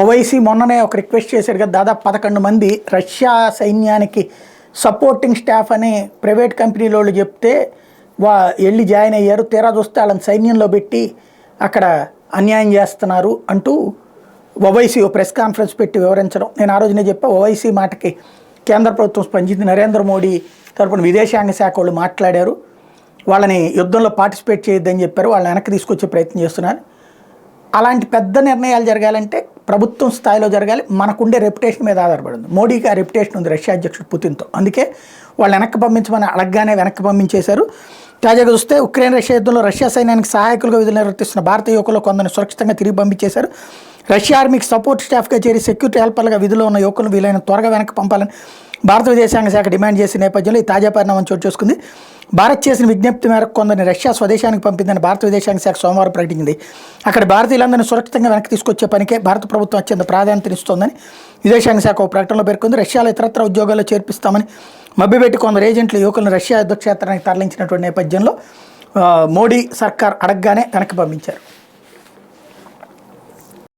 ఓవైసీ మొన్ననే ఒక రిక్వెస్ట్ చేశారు కదా, దాదాపు 11 మంది రష్యా సైన్యానికి సపోర్టింగ్ స్టాఫ్ అని ప్రైవేట్ కంపెనీల వాళ్ళు చెప్తే వెళ్ళి జాయిన్ అయ్యారు. తీరా చూస్తే వాళ్ళని సైన్యంలో పెట్టి అక్కడ అన్యాయం చేస్తున్నారు అంటూ ఓవైసీ ప్రెస్ కాన్ఫరెన్స్ పెట్టి వివరించడం. నేను ఆ రోజునే చెప్పా, ఓవైసీ మాటకి కేంద్ర ప్రభుత్వం స్పందించి నరేంద్ర మోడీ తరపున విదేశాంగ శాఖ వాళ్ళు మాట్లాడారు. వాళ్ళని యుద్ధంలో పార్టిసిపేట్ చేయొద్దని చెప్పారు. వాళ్ళని వెనక్కి తీసుకొచ్చే ప్రయత్నం చేస్తున్నారు. అలాంటి పెద్ద నిర్ణయాలు జరగాలంటే ప్రభుత్వం స్థాయిలో జరగాలి. మనకుండే రెప్యుటేషన్ మీద ఆధారపడింది. మోడీకి ఆ రెప్యుటేషన్ ఉంది రష్యా అధ్యక్షుడు పుతిన్తో. అందుకే వాళ్ళు వెనక్కి పంపించమని అడగగానే వెనక్కి పంపించేశారు. తాజాగా చూస్తే ఉక్రెయిన్ రష్యా యుద్ధంలో రష్యా సైన్యానికి సహాయకులుగా విధులు నిర్వర్తిస్తున్న భారతీయ యువకులు కొందరిని సురక్షితంగా తిరిగి పంపించేశారు. రష్యా ఆర్మీకి సపోర్ట్ స్టాఫ్గా చేరి సెక్యూరిటీ హెల్పర్లుగా విధుల్లో ఉన్న యువకులను వీలైన త్వరగా వెనక్కి పంపాలని భారత విదేశాంగ శాఖ డిమాండ్ చేసిన నేపథ్యంలో ఈ తాజా పరిణామం చోటు చేసుకుంది. భారత్ చేసిన విజ్ఞప్తి మేరకు కొందరిని రష్యా స్వదేశానికి పంపిందని భారత విదేశాంగ శాఖ సోమవారం ప్రకటించింది. అక్కడ భారతీయులందరినీ సురక్షితంగా వెనక్కి తీసుకొచ్చే పనికే భారత ప్రభుత్వం అత్యంత ప్రాధాన్యతనిస్తోందని విదేశాంగ శాఖ ఒక ప్రకటనలో పేర్కొంది. రష్యాలో ఇతరత్ర ఉద్యోగాల్లో చేర్పిస్తామని మభ్యపెట్టి కొందరు ఏజెంట్లు యువకులను రష్యా యుద్ధ క్షేత్రానికి తరలించినటువంటి నేపథ్యంలో మోడీ సర్కార్ అడగగానే వెనక్కి పంపించారు.